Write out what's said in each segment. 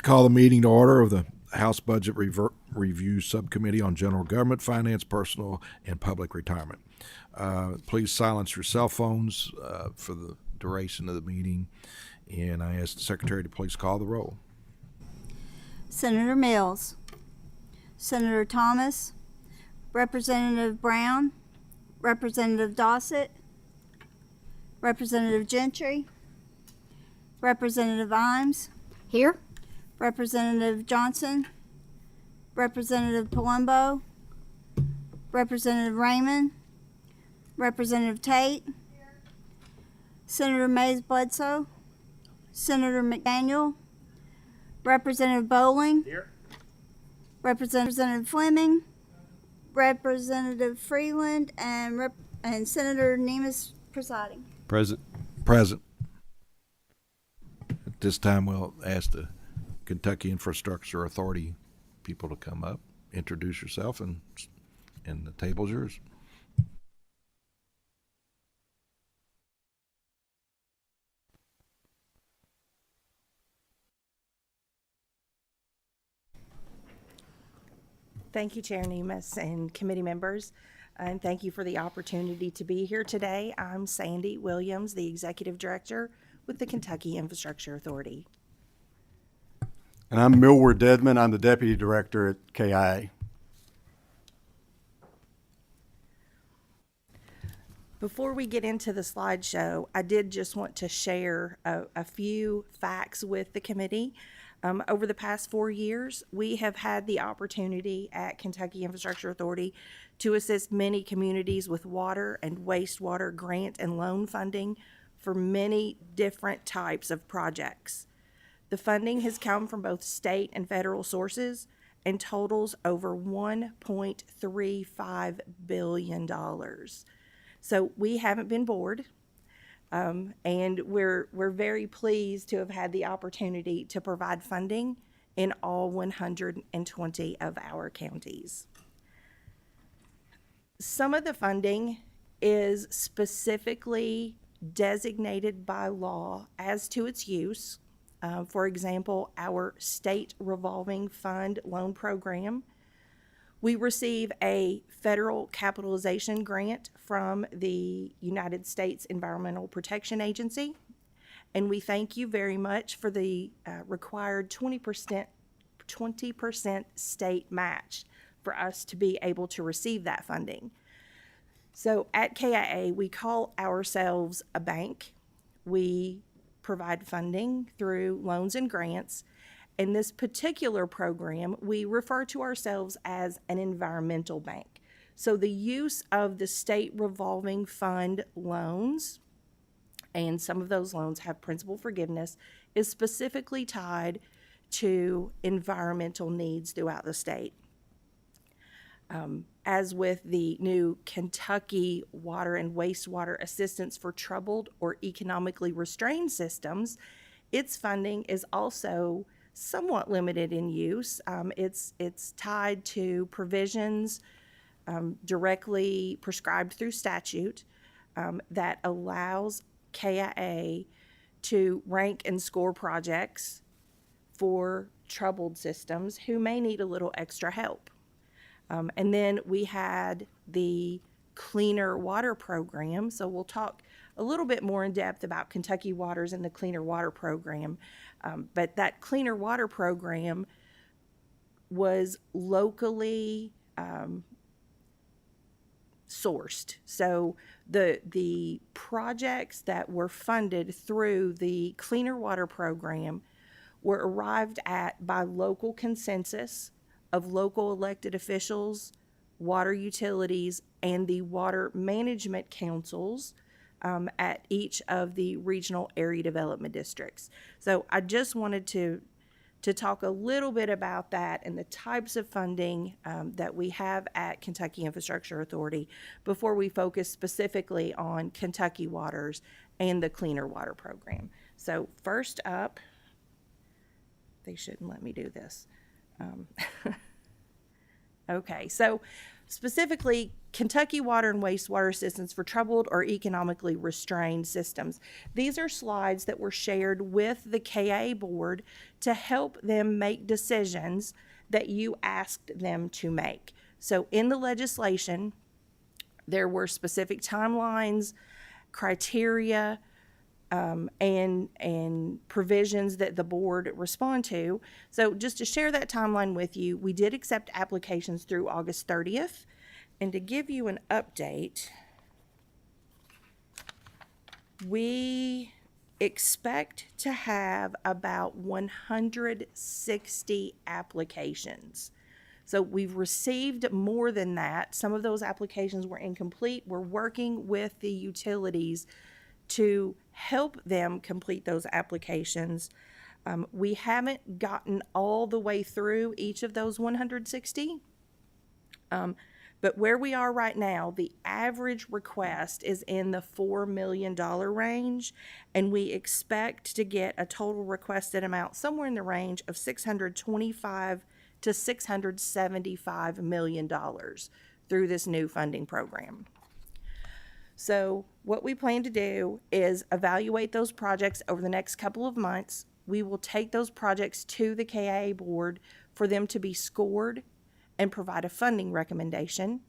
Call the meeting to order of the House Budget Review Subcommittee on General Government, Finance, Personal, and Public Retirement. Please silence your cell phones for the duration of the meeting, and I ask the Secretary to please call the roll. Senator Mills, Senator Thomas, Representative Brown, Representative Dossett, Representative Gentry, Representative Imes, Here. Representative Johnson, Representative Palumbo, Representative Raymond, Representative Tate, Senator Mays Bledsoe, Senator McDaniel, Representative Bowling, Here. Representative Fleming, Representative Freeland, and Senator Nemes presiding. Present. Present. At this time, we'll ask the Kentucky Infrastructure Authority people to come up, introduce yourself, and the table's yours. Thank you, Chair Nemes and committee members, and thank you for the opportunity to be here today. I'm Sandy Williams, the Executive Director with the Kentucky Infrastructure Authority. And I'm Millward Dedman. I'm the Deputy Director at KIA. Before we get into the slideshow, I did just want to share a few facts with the committee. Over the past 4 years, we have had the opportunity at Kentucky Infrastructure Authority to assist many communities with water and wastewater grant and loan funding for many different types of projects. The funding has come from both state and federal sources and totals over $1.35 billion. So we haven't been bored. And we're very pleased to have had the opportunity to provide funding in all 120 of our counties. Some of the funding is specifically designated by law as to its use. For example, our state revolving fund loan program. We receive a federal capitalization grant from the United States Environmental Protection Agency, and we thank you very much for the required 20% state match for us to be able to receive that funding. So at KIA, we call ourselves a bank. We provide funding through loans and grants. In this particular program, we refer to ourselves as an environmental bank. So the use of the state revolving fund loans, and some of those loans have principal forgiveness, is specifically tied to environmental needs throughout the state. As with the new Kentucky Water and Wastewater Assistance for Troubled or Economically Restrained Systems, its funding is also somewhat limited in use. It's tied to provisions directly prescribed through statute that allows KIA to rank and score projects for troubled systems who may need a little extra help. And then we had the Cleaner Water Program, so we'll talk a little bit more in depth about Kentucky Waters and the Cleaner Water Program. But that Cleaner Water Program was locally sourced. So the projects that were funded through the Cleaner Water Program were arrived at by local consensus of local elected officials, water utilities, and the water management councils at each of the regional area development districts. So I just wanted to talk a little bit about that and the types of funding that we have at Kentucky Infrastructure Authority before we focus specifically on Kentucky Waters and the Cleaner Water Program. So first up, they shouldn't let me do this. Okay, so specifically, Kentucky Water and Wastewater Assistance for Troubled or Economically Restrained Systems. These are slides that were shared with the KA board to help them make decisions that you asked them to make. So in the legislation, there were specific timelines, criteria, and provisions that the board respond to. So just to share that timeline with you, we did accept applications through August 30th. And to give you an update, we expect to have about 160 applications. So we've received more than that. Some of those applications were incomplete. We're working with the utilities to help them complete those applications. We haven't gotten all the way through each of those 160. But where we are right now, the average request is in the $4 million range, and we expect to get a total requested amount somewhere in the range of $625 to $675 million through this new funding program. So what we plan to do is evaluate those projects over the next couple of months. We will take those projects to the KIA board for them to be scored and provide a funding recommendation.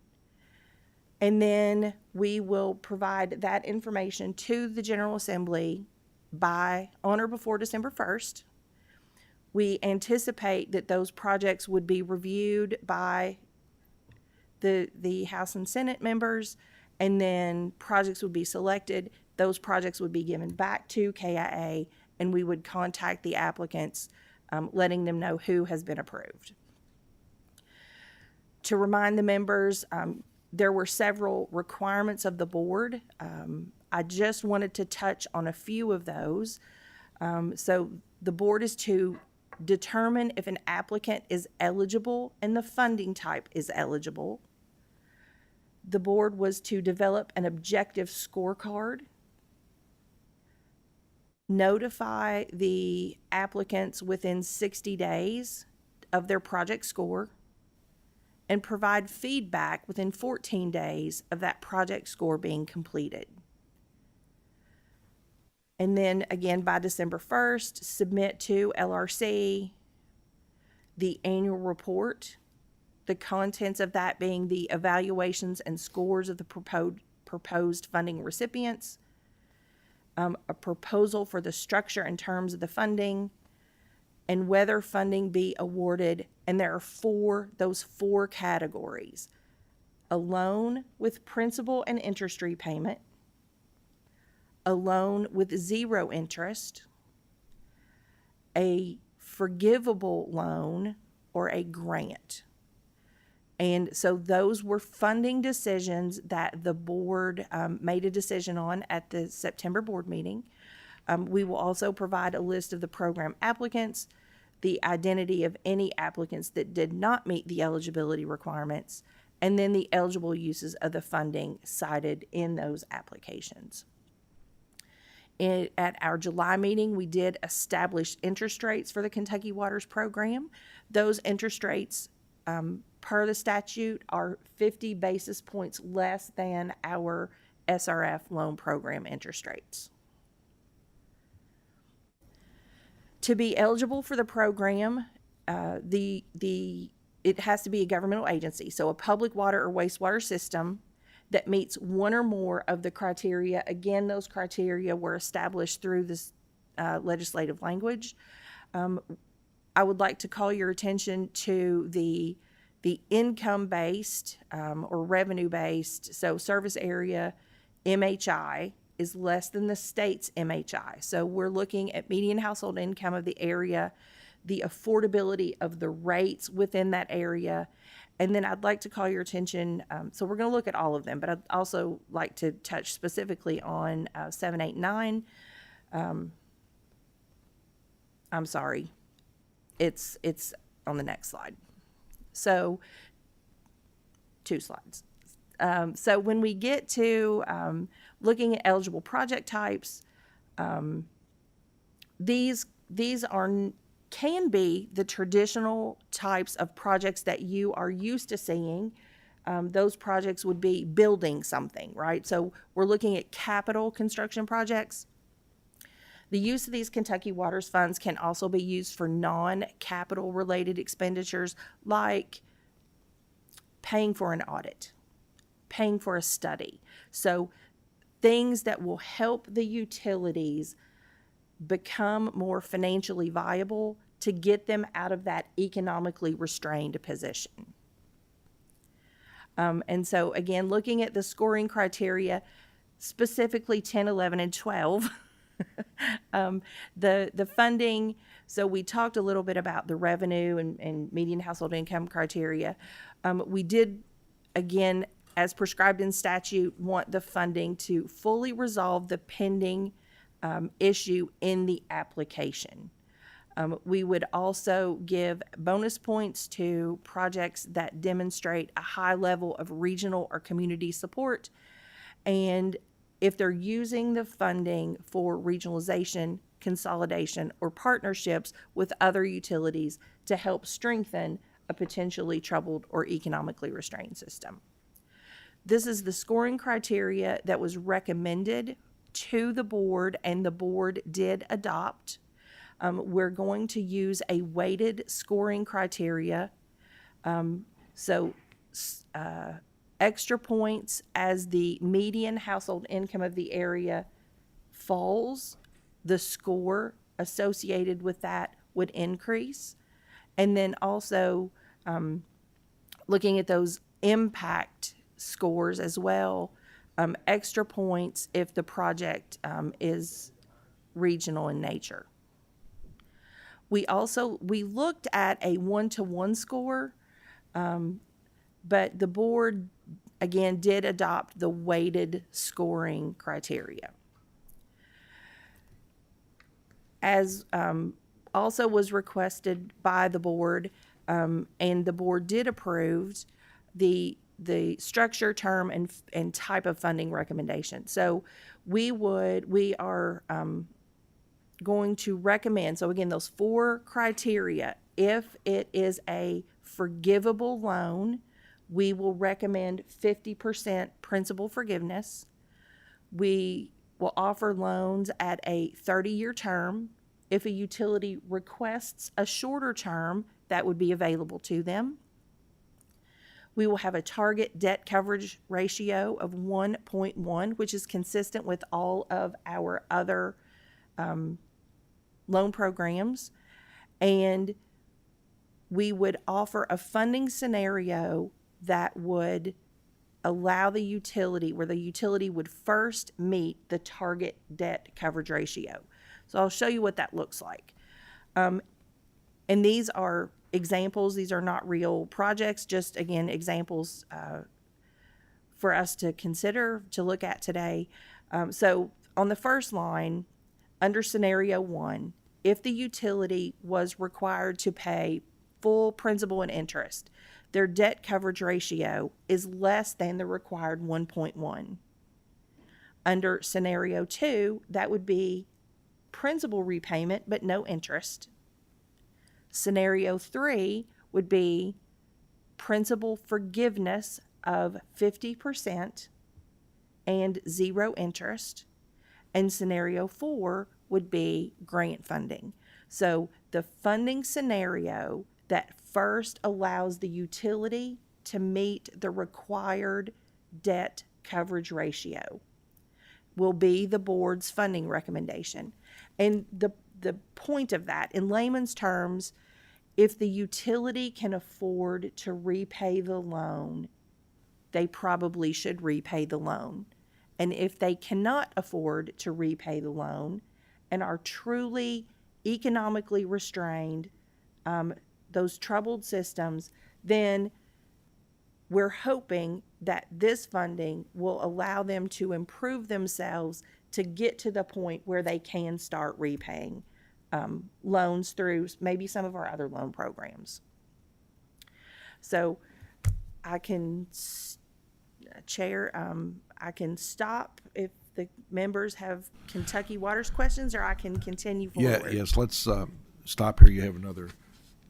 And then we will provide that information to the General Assembly by on or before December 1st. We anticipate that those projects would be reviewed by the House and Senate members, and then projects would be selected. Those projects would be given back to KIA, and we would contact the applicants, letting them know who has been approved. To remind the members, there were several requirements of the board. I just wanted to touch on a few of those. So the board is to determine if an applicant is eligible and the funding type is eligible. The board was to develop an objective scorecard, notify the applicants within 60 days of their project score, and provide feedback within 14 days of that project score being completed. And then again, by December 1st, submit to LRC the annual report, the contents of that being the evaluations and scores of the proposed funding recipients, a proposal for the structure and terms of the funding, and whether funding be awarded. And there are those four categories: a loan with principal and interest repayment, a loan with zero interest, a forgivable loan, or a grant. And so those were funding decisions that the board made a decision on at the September board meeting. We will also provide a list of the program applicants, the identity of any applicants that did not meet the eligibility requirements, and then the eligible uses of the funding cited in those applications. At our July meeting, we did establish interest rates for the Kentucky Waters program. Those interest rates, per the statute, are 50 basis points less than our SRF loan program interest rates. To be eligible for the program, it has to be a governmental agency, so a public water or wastewater system that meets one or more of the criteria. Again, those criteria were established through this legislative language. I would like to call your attention to the income-based or revenue-based, so service area MHI is less than the state's MHI. So we're looking at median household income of the area, the affordability of the rates within that area. And then I'd like to call your attention, so we're going to look at all of them, but I'd also like to touch specifically on 7, 8, 9. I'm sorry, it's on the next slide. So 2 slides. So when we get to looking at eligible project types, these can be the traditional types of projects that you are used to seeing. Those projects would be building something, right? So we're looking at capital construction projects. The use of these Kentucky Waters funds can also be used for non-capital related expenditures like paying for an audit, paying for a study. So things that will help the utilities become more financially viable to get them out of that economically restrained position. And so again, looking at the scoring criteria, specifically 10, 11, and 12, the funding, so we talked a little bit about the revenue and median household income criteria. We did, again, as prescribed in statute, want the funding to fully resolve the pending issue in the application. We would also give bonus points to projects that demonstrate a high level of regional or community support. And if they're using the funding for regionalization, consolidation, or partnerships with other utilities to help strengthen a potentially troubled or economically restrained system. This is the scoring criteria that was recommended to the board, and the board did adopt. We're going to use a weighted scoring criteria. Extra points as the median household income of the area falls, the score associated with that would increase. And then also looking at those impact scores as well, extra points if the project is regional in nature. We looked at a 1-to-1 score, but the board, again, did adopt the weighted scoring criteria. As also was requested by the board, and the board did approve the structure, term, and type of funding recommendation. So we are going to recommend, so again, those 4 criteria, if it is a forgivable loan, we will recommend 50% principal forgiveness. We will offer loans at a 30-year term. If a utility requests a shorter term, that would be available to them. We will have a target debt coverage ratio of 1.1, which is consistent with all of our other loan programs. And we would offer a funding scenario that would allow the utility, where the utility would first meet the target debt coverage ratio. So I'll show you what that looks like. And these are examples. These are not real projects, just, again, examples for us to consider, to look at today. So on the first line, under scenario 1, if the utility was required to pay full principal and interest, their debt coverage ratio is less than the required 1.1. Under scenario 2, that would be principal repayment but no interest. Scenario 3 would be principal forgiveness of 50% and 0 interest. And scenario 4 would be grant funding. So the funding scenario that first allows the utility to meet the required debt coverage ratio will be the board's funding recommendation. And the point of that, in layman's terms, if the utility can afford to repay the loan, they probably should repay the loan. And if they cannot afford to repay the loan and are truly economically restrained, those troubled systems, then we're hoping that this funding will allow them to improve themselves to get to the point where they can start repaying loans through maybe some of our other loan programs. So I can, Chair, I can stop if the members have Kentucky Waters questions, or I can continue forward. Yes, let's stop here. You have another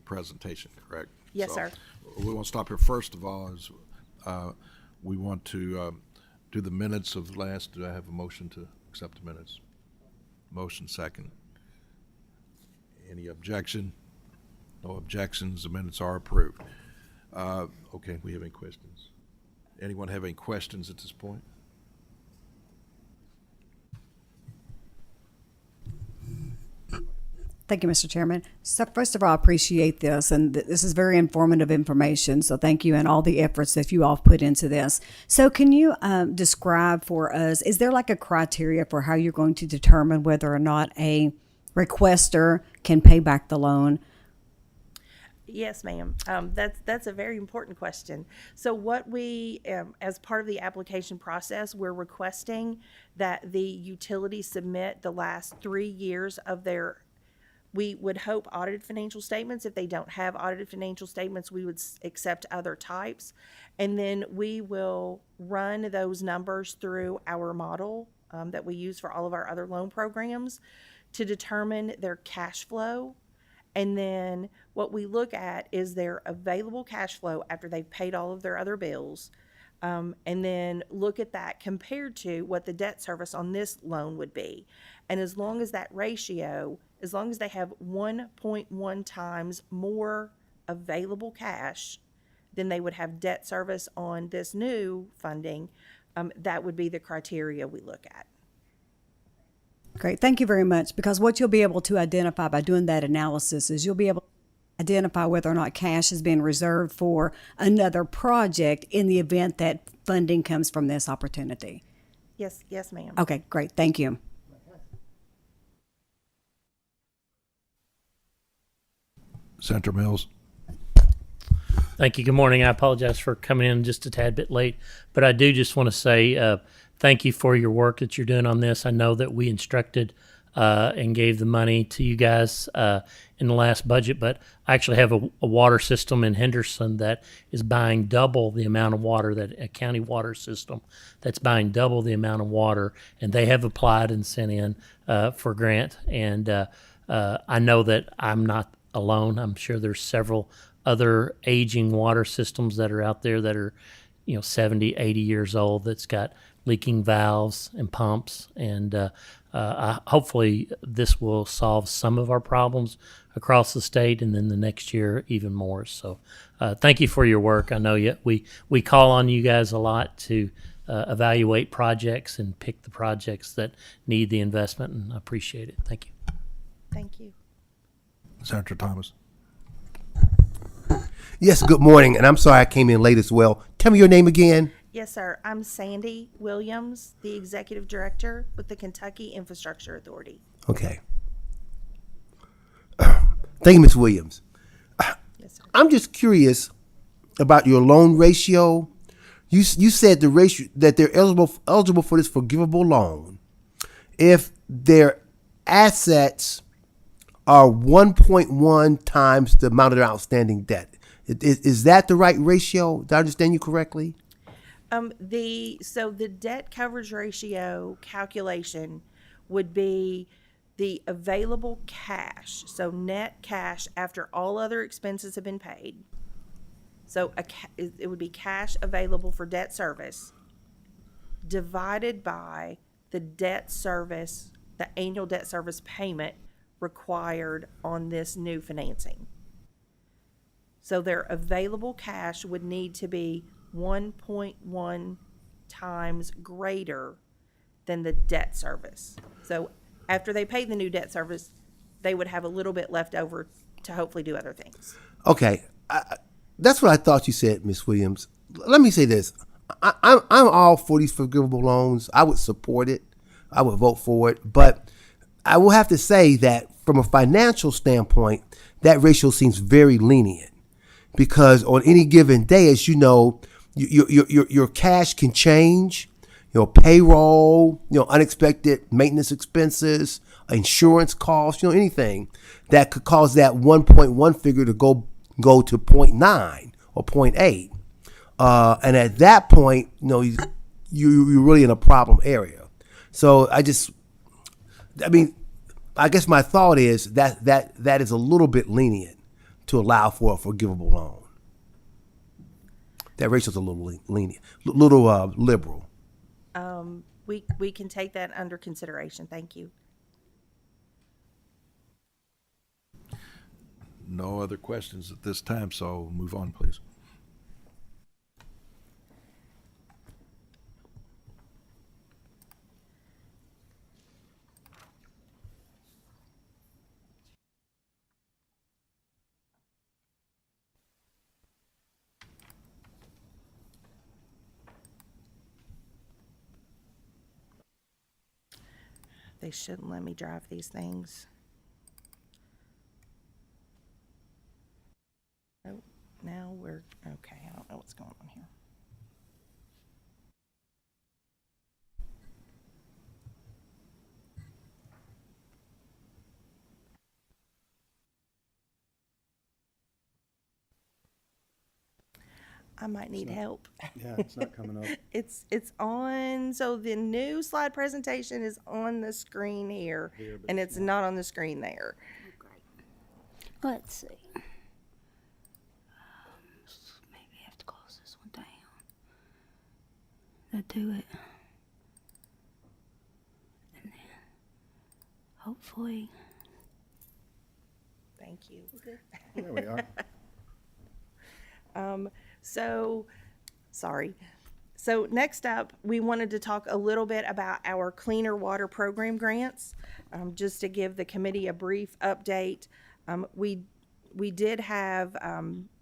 presentation, correct? Yes, So, sir. We want to stop here. First of all, is we want to do the minutes of last. Do I have a motion to accept the minutes? Motion second. Any objection? No objections. The minutes are approved. Okay, we have any questions? Anyone have any questions at this point? Thank you, Mr. Chairman. So first of all, I appreciate this, and this is very informative information, so thank you and all the efforts that you all put into this. So can you describe for us, is there like a criteria for how you're going to determine whether or not a requester can pay back the loan? Yes, ma'am. That's a very important question. So what we, as part of the application process, we're requesting that the utility submit the last 3 years of their, we would hope, audited financial statements. If they don't have audited financial statements, we would accept other types. And then we will run those numbers through our model that we use for all of our other loan programs to determine their cash flow. And then what we look at is their available cash flow after they've paid all of their other bills. And then look at that compared to what the debt service on this loan would be. And as long as that ratio, as long as they have 1.1 times more available cash than they would have debt service on this new funding, that would be the criteria we look at. Great, thank you very much, because what you'll be able to identify by doing that analysis is you'll be able to identify whether or not cash has been reserved for another project in the event that funding comes from this opportunity. Yes, ma'am. Okay, great, thank you. Senator Mills. Thank you. Good morning. I apologize for coming in just a tad bit late, but I do just want to say thank you for your work that you're doing on this. I know that we instructed and gave the money to you guys in the last budget, but I actually have a water system in Henderson that is buying double the amount of water, that a county water system that's buying double the amount of water, and they have applied and sent in for grant. And I know that I'm not alone. I'm sure there's several other aging water systems that are out there that are, 70, 80 years old, that's got leaking valves and pumps. And hopefully this will solve some of our problems across the state, and then the next year even more. So thank you for your work. I know we call on you guys a lot to evaluate projects and pick the projects that need the investment, and I appreciate it. Thank you. Thank you. Senator Thomas. Yes, good morning, and I'm sorry I came in late as well. Tell me your name again. Yes, sir. I'm Sandy Williams, the Executive Director with the Kentucky Infrastructure Authority. Okay. Thank you, Ms. Williams. Yes, sir. I'm just curious about your loan ratio. You said the ratio that they're eligible for this forgivable loan if their assets are 1.1 times the amount of their outstanding debt. Is that the right ratio? Did I understand you correctly? The debt coverage ratio calculation would be the available cash, so net cash after all other expenses have been paid. So it would be cash available for debt service divided by the debt service, the annual debt service payment required on this new financing. So their available cash would need to be 1.1 times greater than the debt service. So after they pay the new debt service, they would have a little bit left over to hopefully do other things. Okay, that's what I thought you said, Ms. Williams. Let me say this: I'm all for these forgivable loans. I would support it. I would vote for it. But I will have to say that from a financial standpoint, that ratio seems very lenient, because on any given day, as you know, your cash can change. Payroll, unexpected maintenance expenses, insurance costs, anything that could cause that 1.1 figure to go to 0.9 or 0.8. And at that point, you're really in a problem area. So I guess my thought is that is a little bit lenient to allow for a forgivable loan. That ratio's a little lenient, little liberal. We can take that under consideration. Thank you. No other questions at this time, so move on, please. They shouldn't let me drive these things. Oh, now we're okay. I don't know what's going on here. I might need help. Yeah, it's not coming up. It's on. So the new slide presentation is on the screen here, and it's not on the screen there. Let's see. Maybe I have to close this one down. That do it. And then hopefully. Thank you. There we are. So, sorry. So next up, we wanted to talk a little bit about our Cleaner Water Program grants. Just to give the committee a brief update, we did have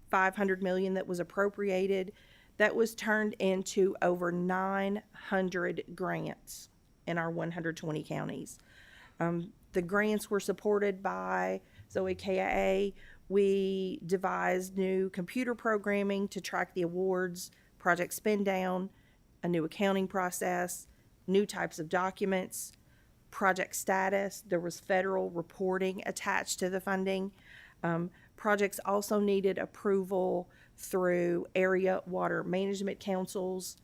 $500 million that was appropriated. That was turned into over 900 grants in our 120 counties. The grants were supported by Zoe KIA. We devised new computer programming to track the awards, project spend down, a new accounting process, new types of documents, project status. There was federal reporting attached to the funding. Projects also needed approval through area water management councils,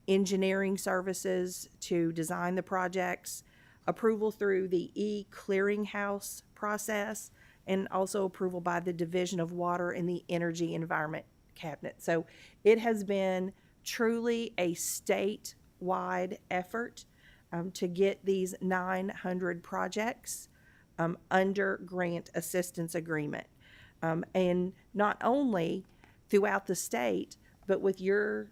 engineering services to design the projects, approval through the e-clearinghouse process, and also approval by the Division of Water and the Energy Environment Cabinet. So it has been truly a statewide effort to get these 900 projects under grant assistance agreement. And not only throughout the state, but with your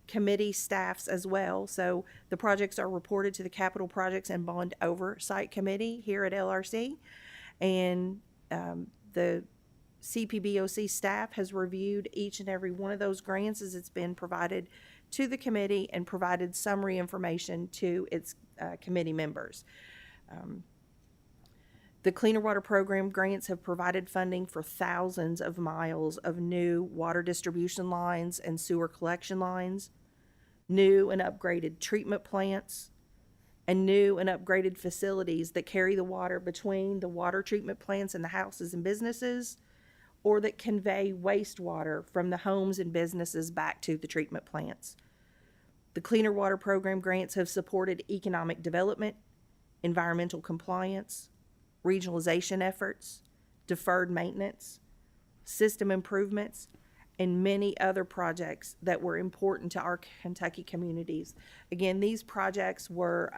committee staffs as well. So the projects are reported to the Capital Projects and Bond Oversight Committee here at LRC. And the CPBOC staff has reviewed each and every one of those grants as it's been provided to the committee and provided summary information to its committee members. The Cleaner Water Program grants have provided funding for thousands of miles of new water distribution lines and sewer collection lines, new and upgraded treatment plants, and new and upgraded facilities that carry the water between the water treatment plants and the houses and businesses, or that convey wastewater from the homes and businesses back to the treatment plants. The Cleaner Water Program grants have supported economic development, environmental compliance, regionalization efforts, deferred maintenance, system improvements, and many other projects that were important to our Kentucky communities. Again, these projects were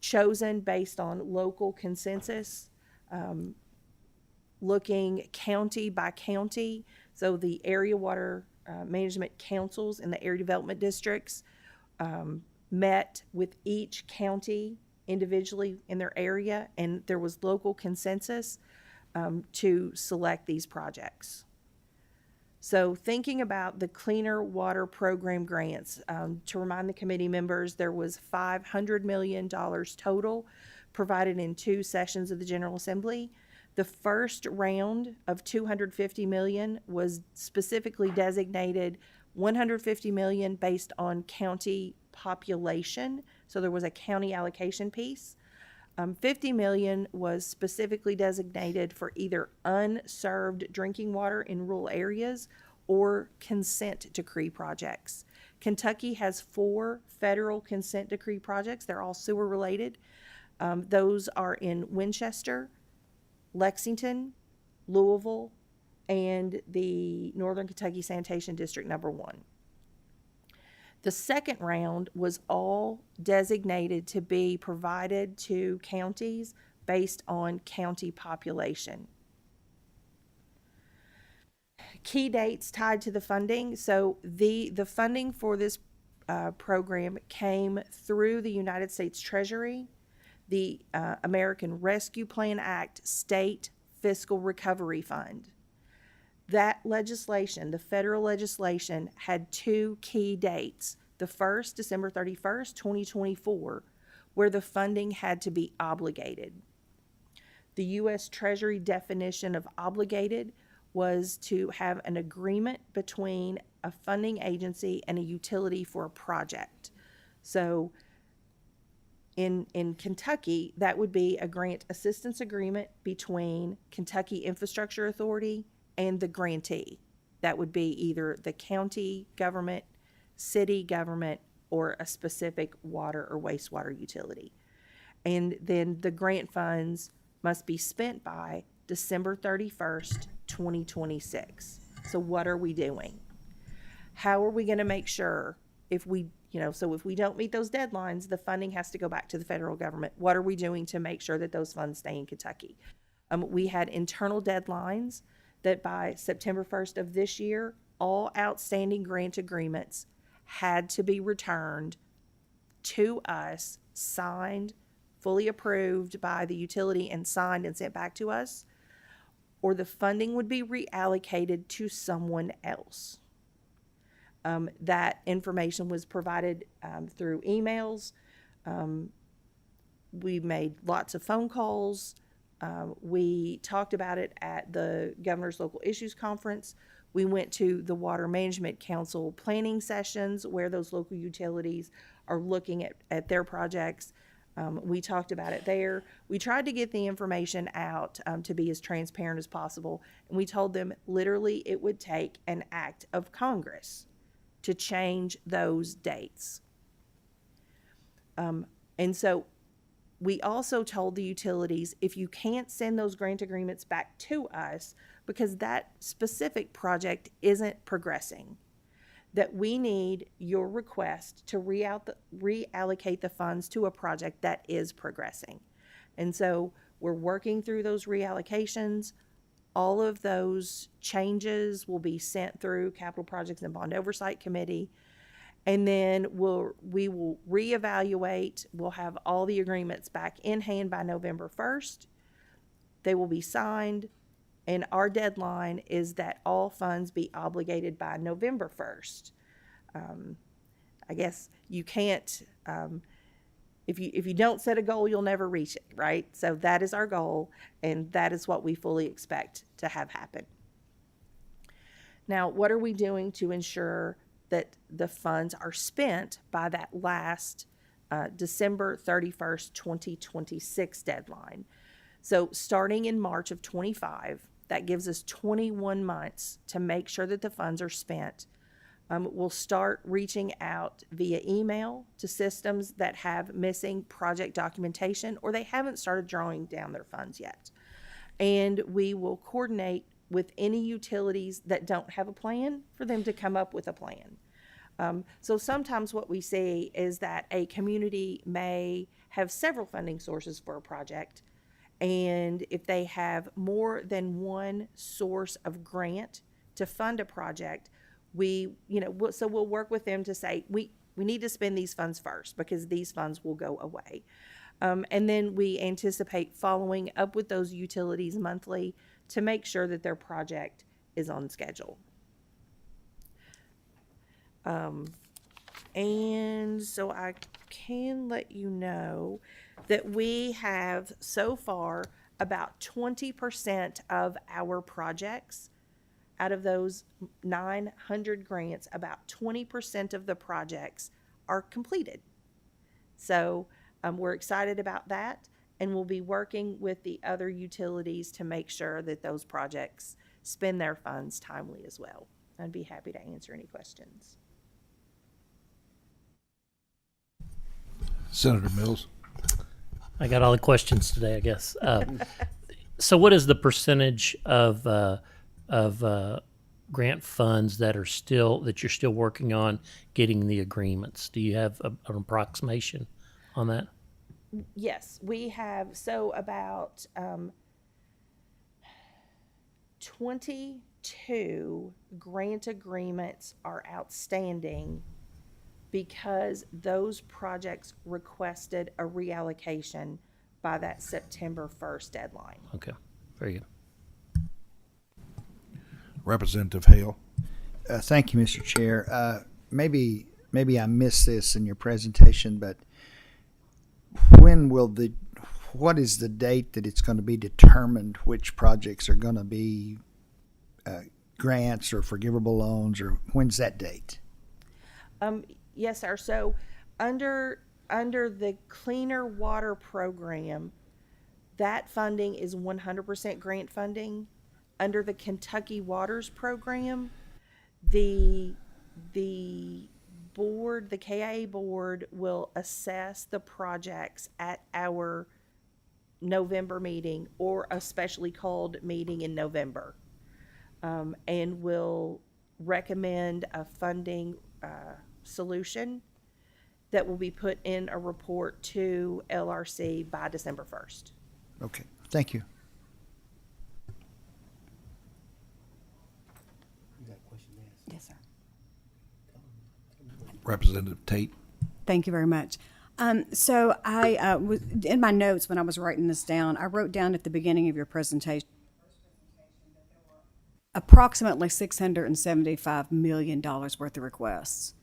chosen based on local consensus, looking county by county. So the area water management councils in the area development districts met with each county individually in their area, and there was local consensus to select these projects. So thinking about the Cleaner Water Program grants, to remind the committee members, there was $500 million total provided in 2 sessions of the General Assembly. The first round of $250 million was specifically designated $150 million based on county population. So there was a county allocation piece. $50 million was specifically designated for either unserved drinking water in rural areas or consent decree projects. Kentucky has 4 federal consent decree projects. They're all sewer related. Those are in Winchester, Lexington, Louisville, and the Northern Kentucky Sanitation District number 1. The second round was all designated to be provided to counties based on county population. Key dates tied to the funding. So the funding for this program came through the United States Treasury, the American Rescue Plan Act State Fiscal Recovery Fund. That legislation, the federal legislation, had 2 key dates. The first, December 31st, 2024, where the funding had to be obligated. The U.S. Treasury definition of obligated was to have an agreement between a funding agency and a utility for a project. So in Kentucky, that would be a grant assistance agreement between Kentucky Infrastructure Authority and the grantee. That would be either the county government, city government, or a specific water or wastewater utility. And then the grant funds must be spent by December 31st, 2026. So what are we doing? How are we going to make sure if we don't meet those deadlines, the funding has to go back to the federal government? What are we doing to make sure that those funds stay in Kentucky? We had internal deadlines that by September 1st of this year, all outstanding grant agreements had to be returned to us, signed, fully approved by the utility and signed and sent back to us, or the funding would be reallocated to someone else. That information was provided through emails. We made lots of phone calls. We talked about it at the Governor's Local Issues Conference. We went to the Water Management Council planning sessions where those local utilities are looking at their projects. We talked about it there. We tried to get the information out to be as transparent as possible. And we told them literally it would take an act of Congress to change those dates. And so we also told the utilities, if you can't send those grant agreements back to us because that specific project isn't progressing, that we need your request to reallocate the funds to a project that is progressing. And so we're working through those reallocations. All of those changes will be sent through Capital Projects and Bond Oversight Committee. And then we will reevaluate. We'll have all the agreements back in hand by November 1st. They will be signed. And our deadline is that all funds be obligated by November 1st. I guess you can't, if you don't set a goal, you'll never reach it, right? So that is our goal, and that is what we fully expect to have happen. Now, what are we doing to ensure that the funds are spent by that last December 31st, 2026 deadline? So starting in March of 25, that gives us 21 months to make sure that the funds are spent. We'll start reaching out via email to systems that have missing project documentation or they haven't started drawing down their funds yet. And we will coordinate with any utilities that don't have a plan for them to come up with a plan. So sometimes what we see is that a community may have several funding sources for a project. And if they have more than one source of grant to fund a project, we'll work with them to say, we need to spend these funds first because these funds will go away. And then we anticipate following up with those utilities monthly to make sure that their project is on schedule. And so I can let you know that we have so far about 20% of our projects. Out of those 900 grants, about 20% of the projects are completed. So we're excited about that, and we'll be working with the other utilities to make sure that those projects spend their funds timely as well. I'd be happy to answer any questions. Senator Mills. I got all the questions today, I guess. So what is the percentage of grant funds that you're still working on getting the agreements? Do you have an approximation on that? Yes, we have, so about 22 grant agreements are outstanding because those projects requested a reallocation by that September 1st deadline. Okay, very good. Representative Hale. Thank you, Mr. Chair. Maybe I missed this in your presentation, but what is the date that it's going to be determined which projects are going to be grants or forgivable loans, or when's that date? Yes, sir. So under the Cleaner Water Program, that funding is 100% grant funding. Under the Kentucky Waters Program, the board, the KIA board, will assess the projects at our November meeting or a specially called meeting in November, and will recommend a funding solution that will be put in a report to LRC by December 1st. Okay, thank you. Yes, sir. Representative Tate. Thank you very much. So I was in my notes when I was writing this down. I wrote down at the beginning of your presentation approximately $675 million worth of requests.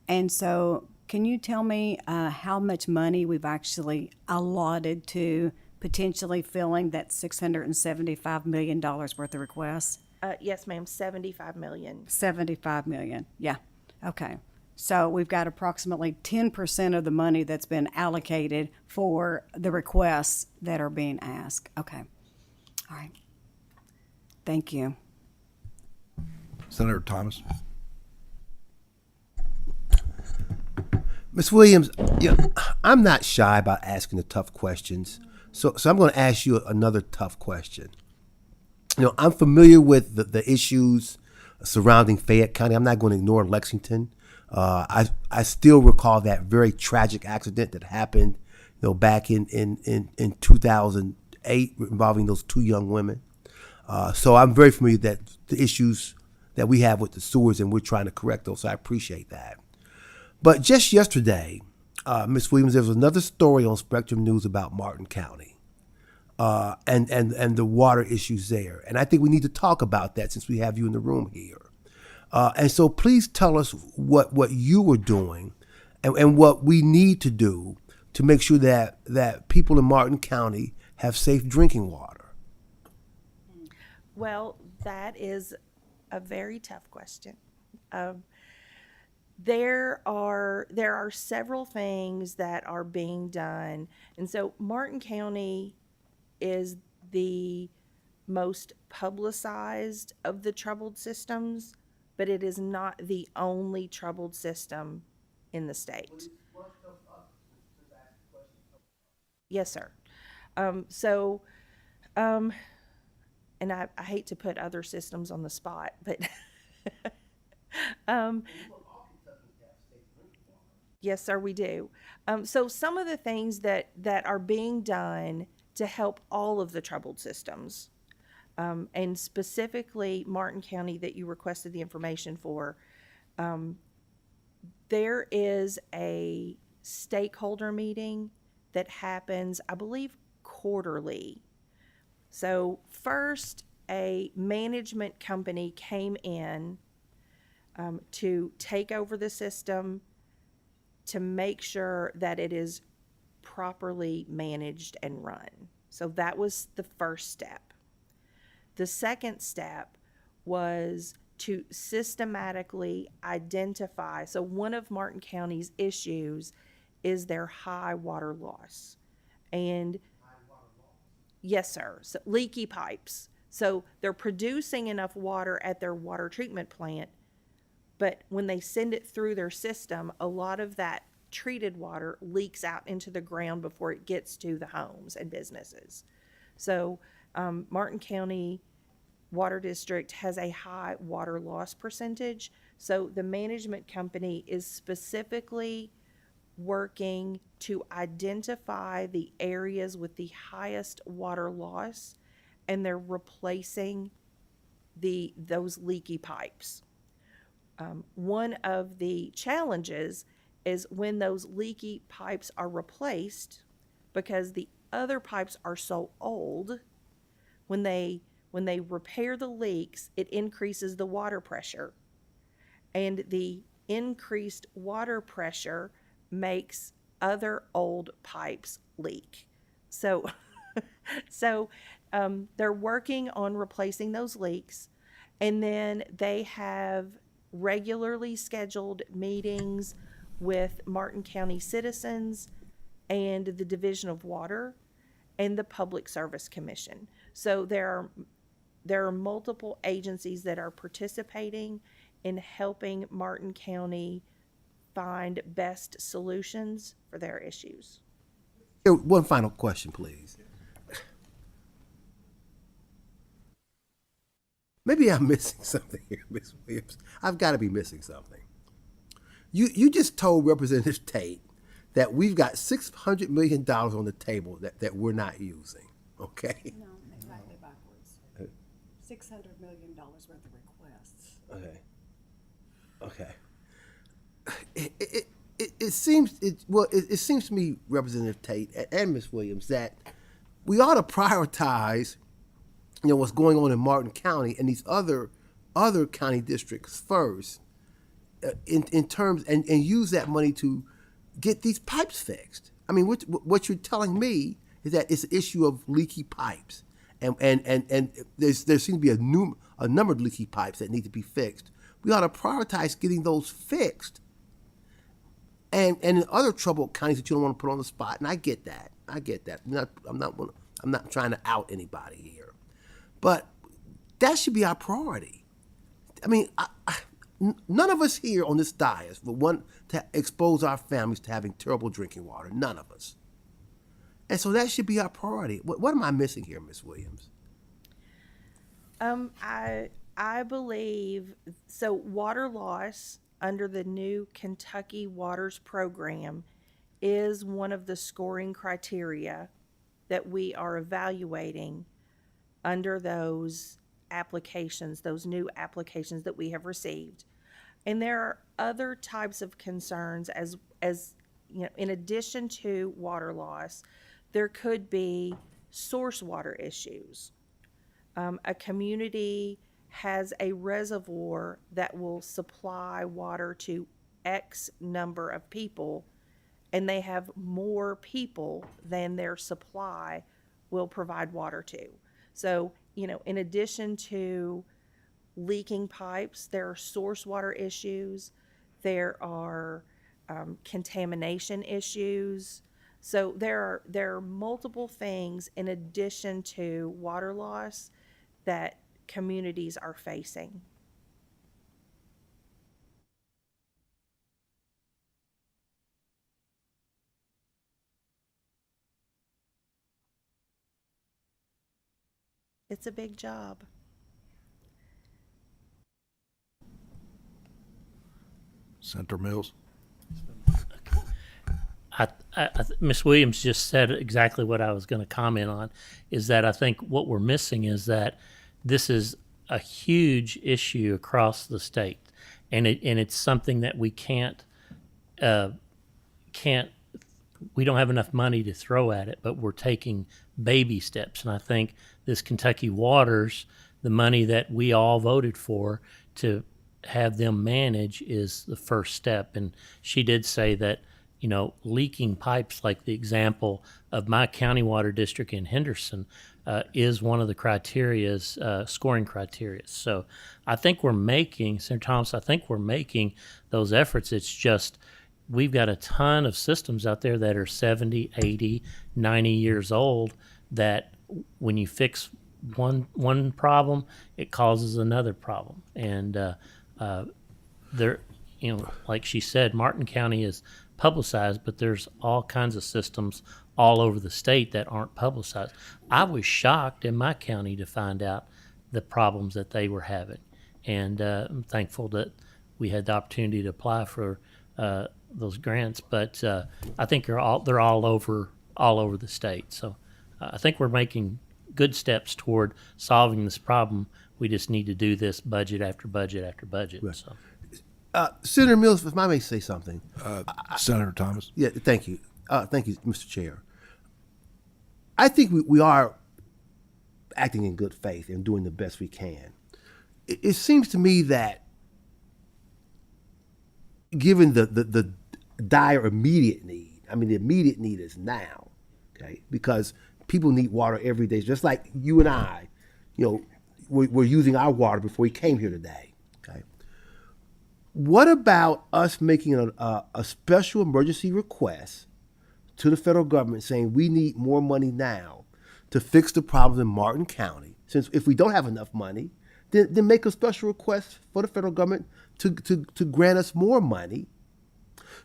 And so, can you tell me how much money we've actually allotted to potentially filling that $675 million worth of requests? Yes, ma'am, 75 million. 75 million. Yeah. Okay. So we've got approximately 10% of the money that's been allocated for the requests that are being asked. Okay. All right. Thank you. Senator Thomas. Ms. Williams, I'm not shy about asking the tough questions, so I'm going to ask you another tough question. I'm familiar with the issues surrounding Fayette County. I'm not going to ignore Lexington. I still recall that very tragic accident that happened, back in 2008 involving those two young women. So I'm very familiar that the issues that we have with the sewers, and we're trying to correct those. So I appreciate that. But just yesterday, Ms. Williams, there was another story on Spectrum News about Martin County and the water issues there. And I think we need to talk about that since we have you in the room here. And so please tell us what you were doing and what we need to do to make sure that people in Martin County have safe drinking water. Well, that is a very tough question. There are several things that are being done. And so Martin County is the most publicized of the troubled systems, but it is not the only troubled system in the state. Yes, sir. And I hate to put other systems on the spot, but yes, sir, we do. So some of the things that are being done to help all of the troubled systems, and specifically Martin County that you requested the information for, there is a stakeholder meeting that happens, I believe, quarterly. So first, a management company came in to take over the system to make sure that it is properly managed and run. So that was the first step. The second step was to systematically identify. So one of Martin County's issues is their high water loss. And yes, sir. So leaky pipes. So they're producing enough water at their water treatment plant, but when they send it through their system, a lot of that treated water leaks out into the ground before it gets to the homes and businesses. So Martin County Water District has a high water loss percentage. So the management company is specifically working to identify the areas with the highest water loss, and they're replacing those leaky pipes. One of the challenges is when those leaky pipes are replaced, because the other pipes are so old, when they repair the leaks, it increases the water pressure. And the increased water pressure makes other old pipes leak. So, they're working on replacing those leaks, and then they have regularly scheduled meetings with Martin County citizens and the Division of Water and the Public Service Commission. So there are multiple agencies that are participating in helping Martin County find best solutions for their issues. Here, one final question, please. Maybe I'm missing something here, Ms. Williams. I've got to be missing something. You just told Representative Tate that we've got $600 million on the table that we're not using, okay? No, exactly backwards. $600 million worth of requests. Okay. It seems to me, Representative Tate and Ms. Williams, that we ought to prioritize, what's going on in Martin County and these other county districts first, in terms and use that money to get these pipes fixed. I mean, what you're telling me is that it's an issue of leaky pipes, and there seems to be a number of leaky pipes that need to be fixed. We ought to prioritize getting those fixed. And in other troubled counties that you don't want to put on the spot, and I get that. I'm not trying to out anybody here, but that should be our priority. I mean, none of us here on this dais would want to expose our families to having terrible drinking water. None of us. And so that should be our priority. What am I missing here, Ms. Williams? I believe so. Water loss under the new Kentucky Waters program is one of the scoring criteria that we are evaluating under those applications, those new applications that we have received. And there are other types of concerns as in addition to water loss, there could be source water issues. A community has a reservoir that will supply water to X number of people, and they have more people than their supply will provide water to. So, in addition to leaking pipes, there are source water issues, there are contamination issues. So there are multiple things in addition to water loss that communities are facing. It's a big job. Senator Mills. Ms. Williams just said exactly what I was going to comment on, is that I think what we're missing is that this is a huge issue across the state, and it's something that we we don't have enough money to throw at it, but we're taking baby steps. And I think this Kentucky Waters, the money that we all voted for to have them manage, is the first step. And she did say that, leaking pipes, like the example of my county water district in Henderson, is one of the scoring criteria. So I think we're making, Senator Thomas, I think we're making those efforts. It's just we've got a ton of systems out there that are 70, 80, 90 years old that when you fix one problem, it causes another problem. And there, like she said, Martin County is publicized, but there's all kinds of systems all over the state that aren't publicized. I was shocked in my county to find out the problems that they were having, and I'm thankful that we had the opportunity to apply for those grants. But I think they're all over the state. So I think we're making good steps toward solving this problem. We just need to do this budget after budget after budget. Right. So. Senator Mills, if I may say something. Senator Thomas. Yeah, thank you. Thank you, Mr. Chair. I think we are acting in good faith and doing the best we can. It seems to me that given the dire immediate need, I mean, the immediate need is now, okay? Because people need water every day, just like you and I, we're using our water before we came here today, okay? What about us making a special emergency request to the federal government saying we need more money now to fix the problems in Martin County? Since if we don't have enough money, then make a special request for the federal government to grant us more money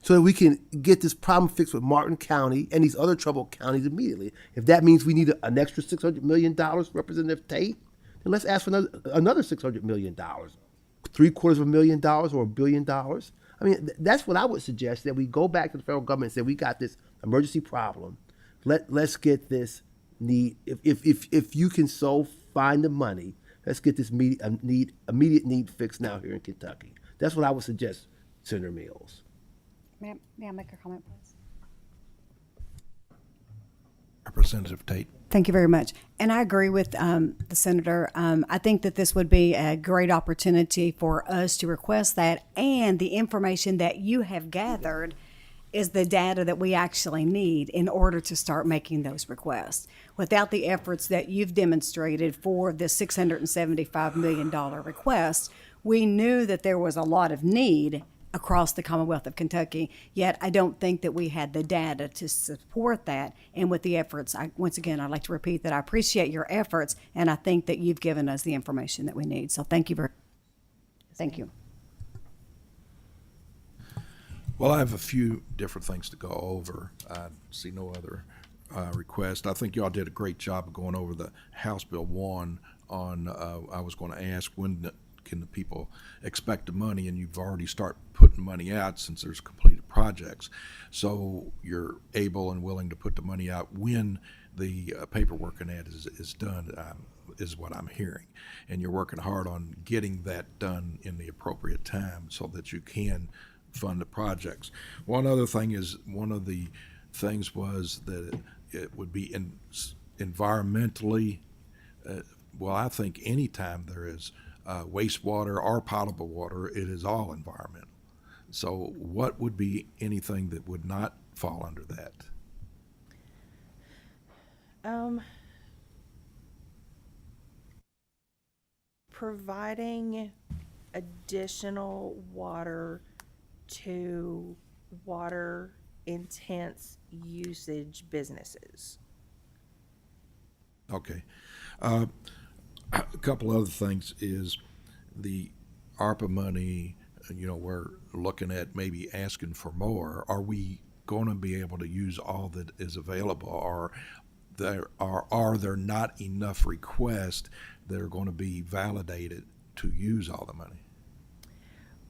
so that we can get this problem fixed with Martin County and these other troubled counties immediately. If that means we need an extra $600 million, Representative Tate, then let's ask for another $600 million, $750,000 or $1 billion. I mean, that's what I would suggest, that we go back to the federal government and say, we got this emergency problem. Let's get this need. If you can so find the money, let's get this immediate need fixed now here in Kentucky. That's what I would suggest, Senator Mills. May I make a comment, please? Representative Tate. Thank you very much. And I agree with the senator. I think that this would be a great opportunity for us to request that, and the information that you have gathered is the data that we actually need in order to start making those requests. Without the efforts that you've demonstrated for the $675 million request, we knew that there was a lot of need across the Commonwealth of Kentucky, yet I don't think that we had the data to support that. And with the efforts, once again, I'd like to repeat that I appreciate your efforts, and I think that you've given us the information that we need. So thank you thank you. Well, I have a few different things to go over. I see no other request. I think y'all did a great job of going over the House Bill 1 on, I was going to ask, when can the people expect the money, and you've already started putting money out since there's completed projects. So you're able and willing to put the money out when the paperwork and that is done, is what I'm hearing. And you're working hard on getting that done in the appropriate time so that you can fund the projects. One other thing is, one of the things was that it would be environmentally, well, I think anytime there is wastewater or potable water, it is all environmental. So what would be anything that would not fall under that? Providing additional water to water intense usage businesses. Okay. A couple other things is the ARPA money, we're looking at maybe asking for more. Are we going to be able to use all that is available, or are there not enough requests that are going to be validated to use all the money?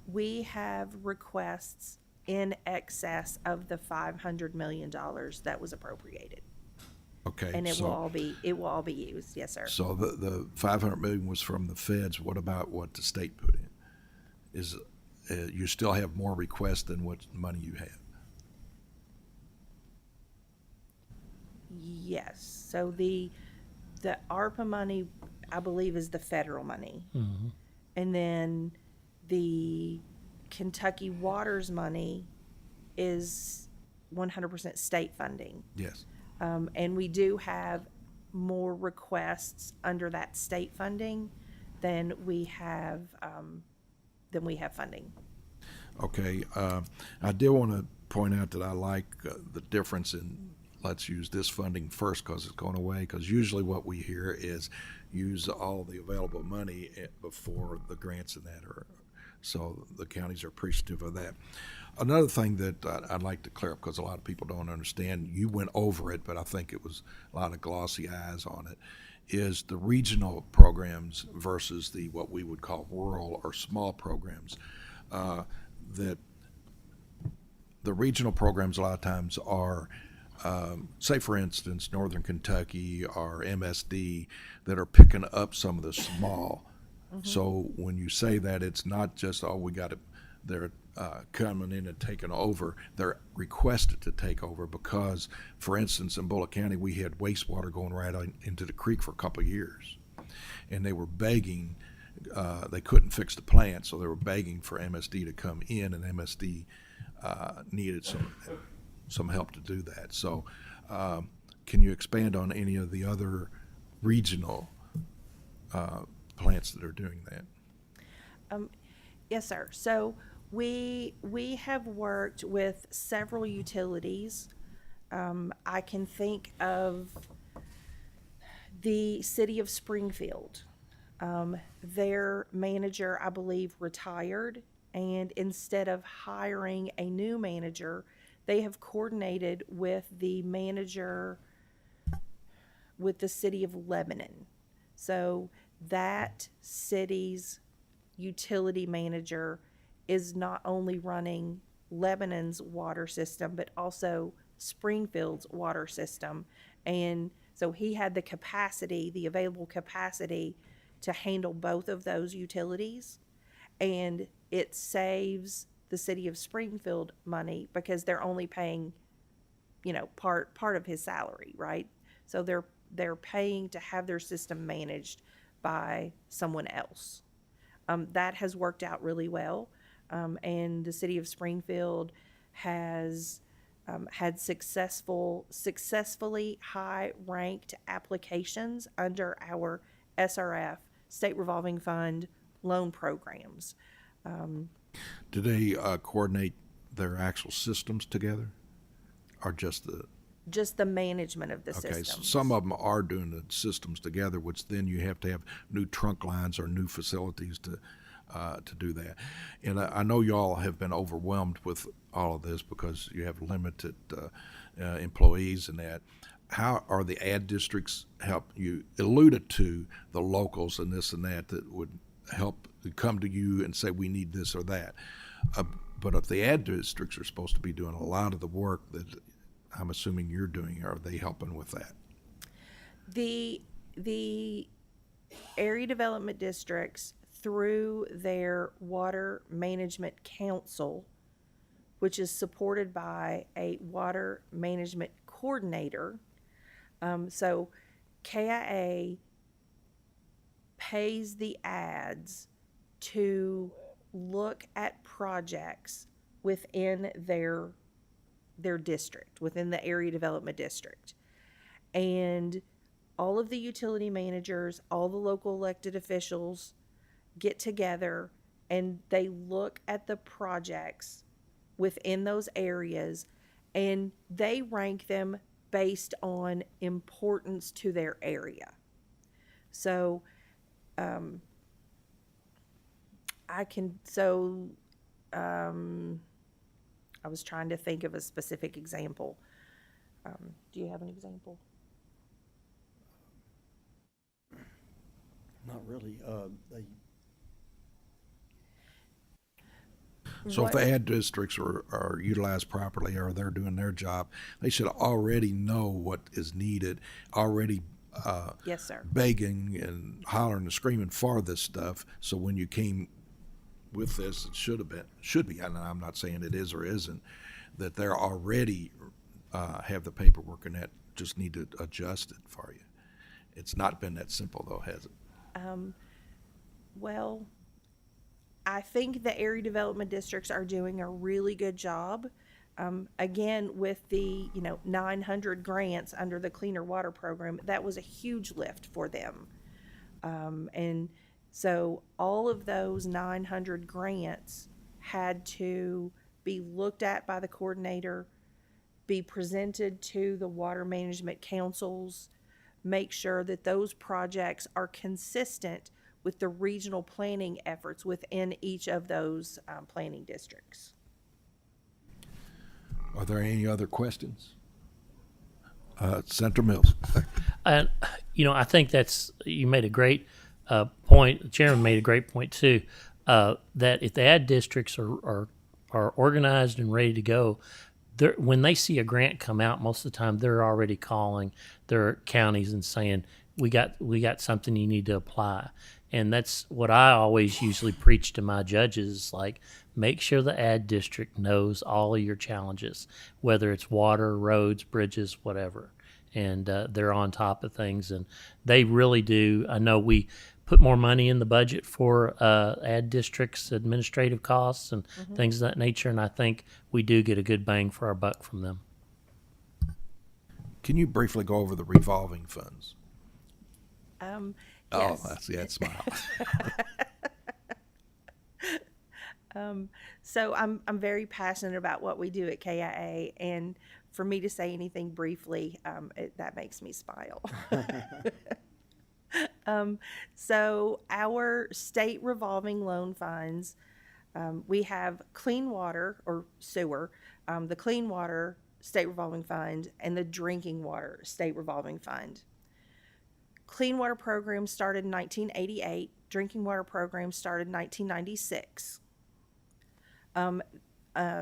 We have requests in excess of the $500 million that was appropriated. Okay. And it will all be used. Yes, sir. So the $500 million was from the feds. What about what the state put in? Is you still have more requests than what money you have? Yes. So the ARPA money, I believe, is the federal money. Mm-hmm. And then the Kentucky Waters money is 100% state funding. Yes. And we do have more requests under that state funding than we have funding. Okay. I did want to point out that I like the difference in, let's use this funding first because it's going away, because usually what we hear is use all the available money before the grants and that are. So the counties are appreciative of that. Another thing that I'd like to clear up, because a lot of people don't understand, you went over it, but I think it was a lot of glossy eyes on it, is the regional programs versus the what we would call rural or small programs. That the regional programs a lot of times are, say for instance, Northern Kentucky or MSD, that are picking up some of the small. So when you say that, it's not just, oh, we got it, they're coming in and taking over. They're requested to take over because, for instance, in Bullitt County, we had wastewater going right into the creek for a couple of years. And they were begging, they couldn't fix the plant, so they were begging for MSD to come in, and MSD needed some help to do that. So can you expand on any of the other regional plants that are doing that? Yes, sir. So we have worked with several utilities. I can think of the city of Springfield. Their manager, I believe, retired, and instead of hiring a new manager, they have coordinated with the manager with the city of Lebanon. So that city's utility manager is not only running Lebanon's water system, but also Springfield's water system. And so he had the capacity, the available capacity to handle both of those utilities. And it saves the city of Springfield money because they're only paying, part of his salary, right? So they're paying to have their system managed by someone else. That has worked out really well, and the city of Springfield has had successfully high-ranked applications under our SRF, State Revolving Fund loan programs. Do they coordinate their actual systems together, or just the? Just the management of the Okay, systems. some of them are doing the systems together, which then you have to have new trunk lines or new facilities to do that. And I know y'all have been overwhelmed with all of this because you have limited employees and that. How are the ad districts help you? Alluded to the locals and this and that would help come to you and say we need this or that. But if the ad districts are supposed to be doing a lot of the work that I'm assuming you're doing, are they helping with that? The area development districts, through their water management council, which is supported by a water management coordinator. So KIA pays the ads to look at projects within their district, within the area development district. And all of the utility managers, all the local elected officials get together and they look at the projects within those areas and they rank them based on importance to their area. So I was trying to think of a specific example. Do you have an example? Not really. So if the ad districts are utilized properly or they're doing their job, they should already know what is needed, already Yes, sir. begging and hollering and screaming for this stuff. So when you came with this, it should be, and I'm not saying it is or isn't, that they're already have the paperwork and that just need to adjust it for you. It's not been that simple though, has it? Well, I think the area development districts are doing a really good job. Again, with the 900 grants under the Cleaner Water Program, that was a huge lift for them. And so all of those 900 grants had to be looked at by the coordinator, be presented to the water management councils, make sure that those projects are consistent with the regional planning efforts within each of those planning districts. Are there any other questions? Senator Mills. And I think you made a great point. The chairman made a great point too. That if the ad districts are organized and ready to go, when they see a grant come out, most of the time they're already calling their counties and saying, "We got something you need to apply." And that's what I always usually preach to my judges: like, make sure the ad district knows all of your challenges, whether it's water, roads, bridges, whatever. And they're on top of things, and they really do. I know we put more money in the budget for ad districts, administrative costs, and things of that nature, and I think we do get a good bang for our buck from them. Can you briefly go over the revolving funds? Oh, Yes. I see that smile. So I'm very passionate about what we do at KIA, and for me to say anything briefly, that makes me smile. So our state revolving loan funds, we have clean water or sewer, the clean water state revolving fund, and the drinking water state revolving fund. Clean water program started in 1988. Drinking water program started in 1996.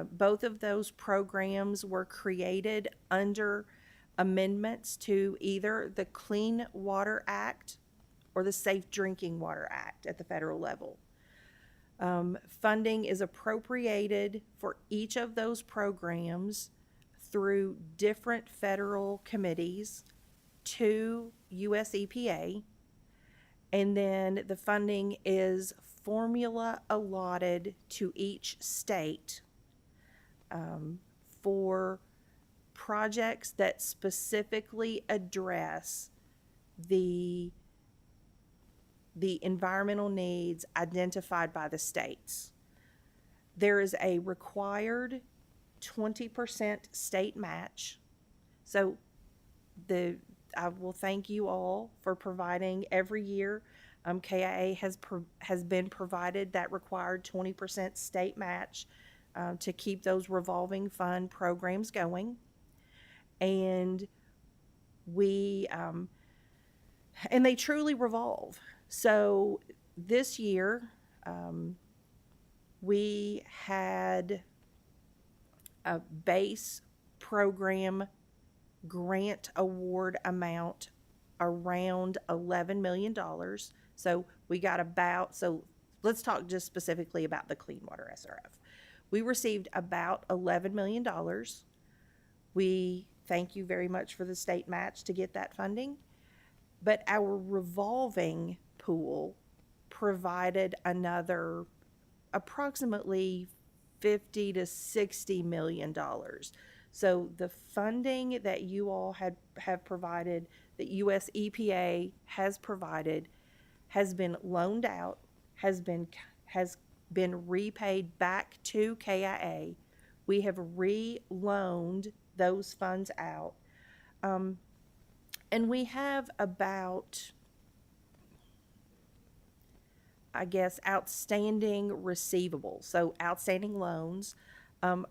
Both of those programs were created under amendments to either the Clean Water Act or the Safe Drinking Water Act at the federal level. Funding is appropriated for each of those programs through different federal committees to US EPA, and then the funding is formula allotted to each state for projects that specifically address the environmental needs identified by the states. There is a required 20% state match. So I will thank you all for providing every year. KIA has been provided that required 20% state match to keep those revolving fund programs going. And and they truly revolve. So this year, we had a base program grant award amount around $11 million. So we got so let's talk just specifically about the Clean Water SRF. We received about $11 million. We thank you very much for the state match to get that funding. But our revolving pool provided another approximately $50 to $60 million. So the funding that you all have provided, that US EPA has provided, has been loaned out, has been repaid back to KIA. We have re-loaned those funds out. And we have about, I guess, outstanding receivables, so outstanding loans,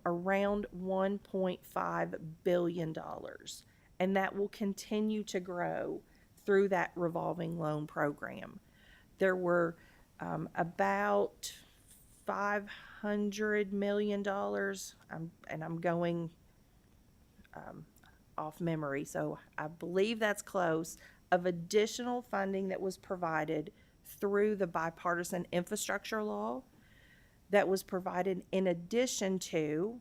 around $1.5 billion. And that will continue to grow through that revolving loan program. There were about $500 million, and I'm going off memory, so I believe that's close, of additional funding that was provided through the bipartisan infrastructure law that was provided in addition to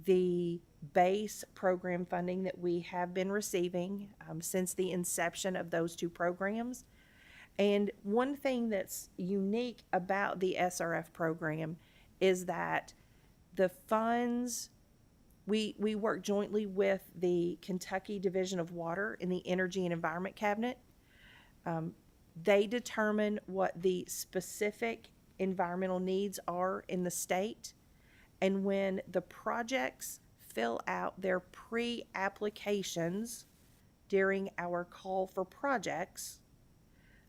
the base program funding that we have been receiving since the inception of those two programs. And one thing that's unique about the SRF program is that the funds, we work jointly with the Kentucky Division of Water in the Energy and Environment Cabinet. They determine what the specific environmental needs are in the state. And when the projects fill out their pre-applications during our call for projects,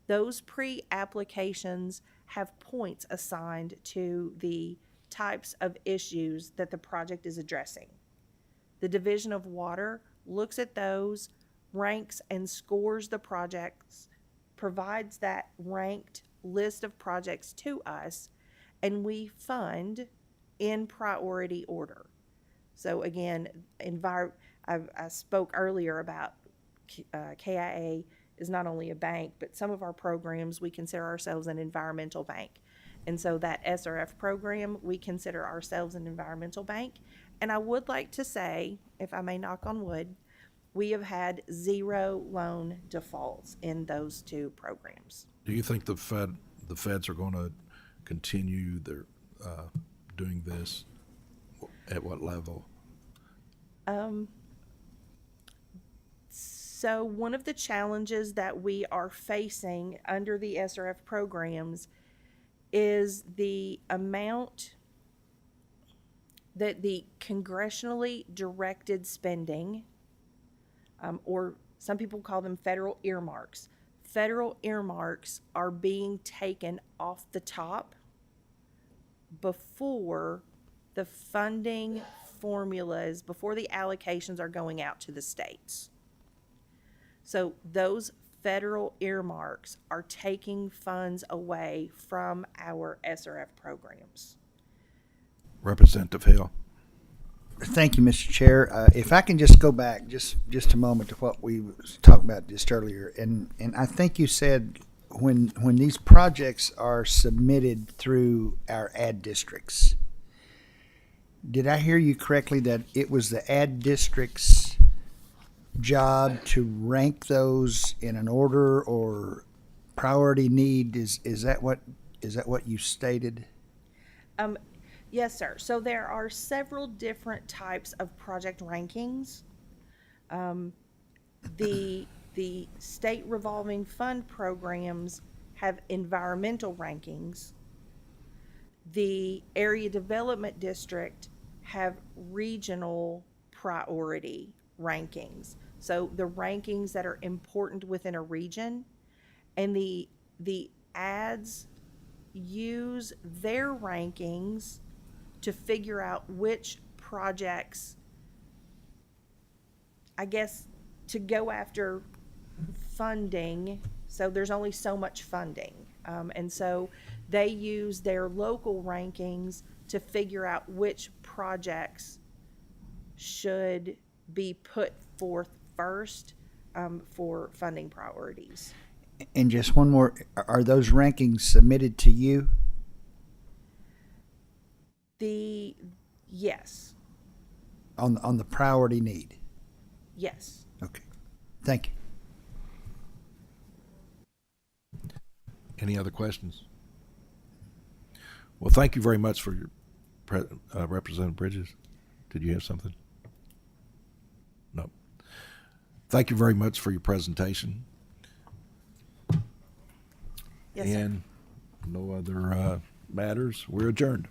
Those pre-applications have points assigned to the types of issues that the project is addressing. The Division of Water looks at those, ranks and scores the projects, provides that ranked list of projects to us, and we fund in priority order. So again, I spoke earlier about KIA is not only a bank, but some of our programs, we consider ourselves an environmental bank. And so that SRF program, we consider ourselves an environmental bank. And I would like to say, if I may knock on wood, we have had 0 loan defaults in those 2 programs. Do you think the feds are going to continue their doing this? At what level? So one of the challenges that we are facing under the SRF programs is the amount that the congressionally directed spending, or some people call them federal earmarks. Federal earmarks are being taken off the top before the funding formulas, before the allocations are going out to the states. So those federal earmarks are taking funds away from our SRF programs. Representative Hill. Thank you, Mr. Chair. If I can just go back just a moment to what we was talking about just earlier, and I think you said when these projects are submitted through our ad districts, did I hear you correctly that it was the ad district's job to rank those in an order or priority need? Is that what you stated? Yes, sir. So there are several different types of project rankings. The state revolving fund programs have environmental rankings. The area development district have regional priority rankings. So the rankings that are important within a region, and the ads use their rankings to figure out which projects, I guess, to go after funding. So there's only so much funding. And so they use their local rankings to figure out which projects should be put forth first for funding priorities. And just one more, are those rankings submitted to you? Yes. On the priority need? Yes. Okay. Thank you. Any other questions? Well, thank you very much for your Representative Bridges. Did you have something? No. Thank you very much for your presentation. Yes, sir. And no other matters. We're adjourned.